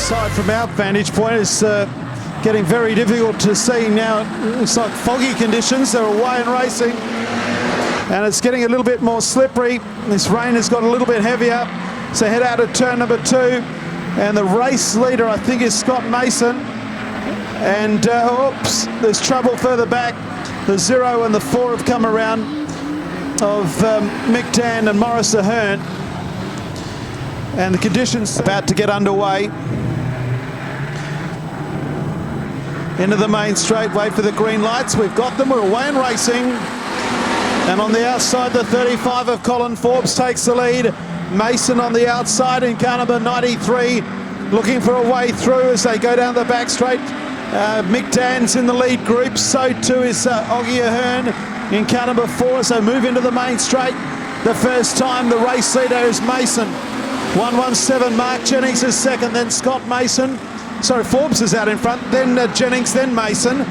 side from our vantage point is getting very difficult to see now. It's like foggy conditions. They're away and racing, and it's getting a little bit more slippery. This rain has got a little bit heavier. So head out of turn number 2, and the race leader I think is Scott Mason. And oops, there's trouble further back. The 0 and the 4 have come around of Mick Dan and Morris Ahearn. And the conditions about to get underway. Into the main straight, wait for the green lights. We've got them, we're away and racing. And on the outside, the 35 of Colin Forbes takes the lead. Mason on the outside in car number 93, looking for a way through as they go down the back straight. Mick Dan's in the lead group, so too is Oggy Ahearn in car number 4 as they move into the main straight. The first time the race leader is Mason. 117, Mark Jennings is second, then Scott Mason. Sorry, Forbes is out in front, then Jennings, then Mason.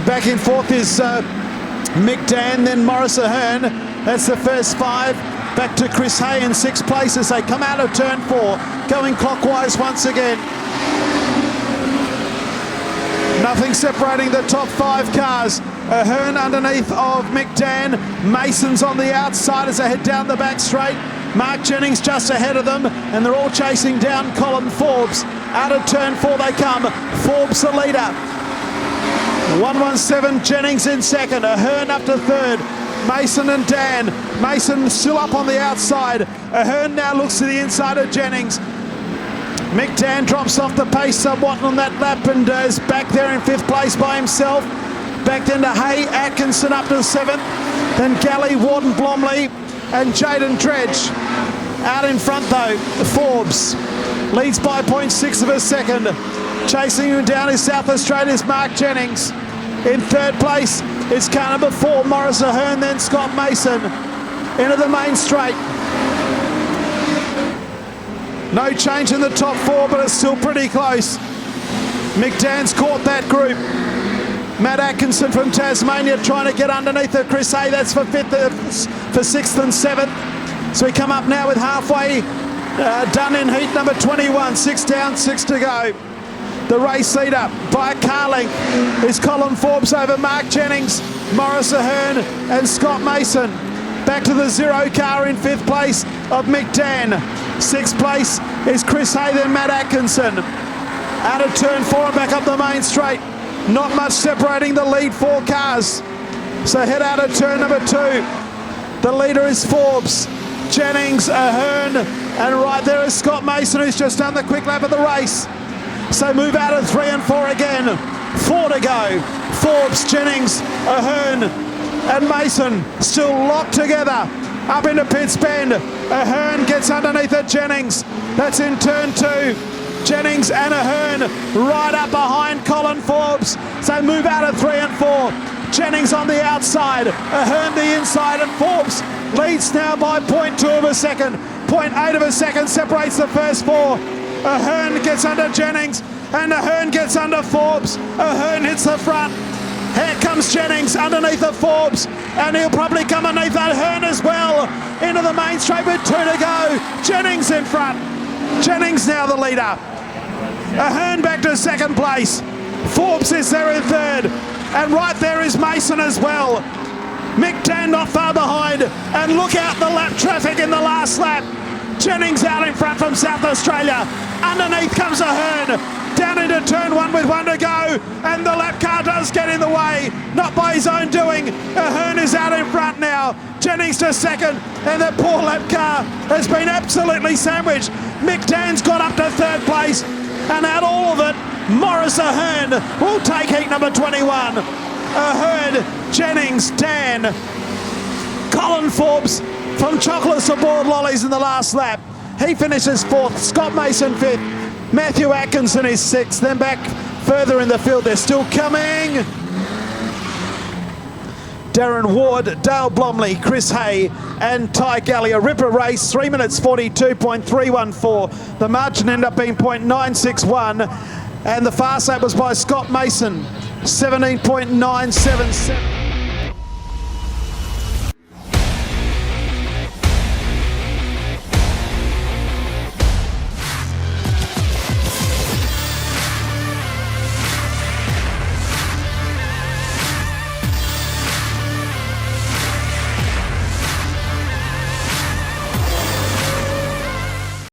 Back in fourth is Mick Dan, then Morris Ahearn. That's the first 5. Back to Chris Hay in 6th place as they come out of turn 4, going clockwise once again. Nothing separating the top 5 cars. Ahearn underneath of Mick Dan. Mason's on the outside as they head down the back straight. Mark Jennings just ahead of them, and they're all chasing down Colin Forbes. Out of turn 4 they come. Forbes the leader. 117, Jennings in second. Ahearn up to third. Mason and Dan. Mason still up on the outside. Ahearn now looks to the inside of Jennings. Mick Dan drops off the pace somewhat on that lap and is back there in 5th place by himself. Back then to Hay, Atkinson up to 7th. Then Galley, Warden, Blomley and Jaden Dredge. Out in front though, Forbes leads by 0.6 of a second. Chasing him down is South Australia's Mark Jennings. In 3rd place is car number 4, Morris Ahearn, then Scott Mason. Into the main straight. No change in the top 4, but it's still pretty close. Mick Dan's caught that group. Matt Atkinson from Tasmania trying to get underneath of Chris Hay. That's for 6th and 7th. So we come up now with halfway done in heat number 21. 6 down, 6 to go. The race leader by a car length is Colin Forbes over Mark Jennings, Morris Ahearn and Scott Mason. Back to the 0 car in 5th place of Mick Dan. 6th place is Chris Hay, then Matt Atkinson. Out of turn 4 and back up the main straight. Not much separating the lead 4 cars. So head out of turn number 2. The leader is Forbes, Jennings, Ahearn, and right there is Scott Mason, who's just done the quick lap of the race. So move out of 3 and 4 again. 4 to go. Forbes, Jennings, Ahearn and Mason still locked together. Up into Pitts Bend. Ahearn gets underneath of Jennings. That's in turn 2. Jennings and Ahearn right up behind Colin Forbes. So move out of 3 and 4. Jennings on the outside. Ahearn the inside, and Forbes leads now by 0.2 of a second. 0.8 of a second separates the first 4. Ahearn gets under Jennings, and Ahearn gets under Forbes. Ahearn hits the front. Here comes Jennings underneath of Forbes, and he'll probably come underneath Ahearn as well. Into the main straight with 2 to go. Jennings in front. Jennings now the leader. Ahearn back to 2nd place. Forbes is there in 3rd. And right there is Mason as well. Mick Dan not far behind. And look out the lap traffic in the last lap. Jennings out in front from South Australia. Underneath comes Ahearn. Down into turn 1 with 1 to go. And the lap car does get in the way. Not by his own doing. Ahearn is out in front now. Jennings to 2nd. And the poor lap car has been absolutely sandwiched. Mick Dan's got up to 3rd place. And out all of it, Morris Ahearn will take heat number 21. Ahearn, Jennings, Dan, Colin Forbes from Chocolates Aboard Lollies in the last lap. He finishes 4th, Scott Mason 5th, Matthew Atkinson is 6th. Then back further in the field, they're still coming. Darren Ward, Dale Blomley, Chris Hay and Ty Galley. A ripper race, 3 minutes 42.314. The margin ended up being 0.961, and the fast lap was by Scott Mason, 17.977.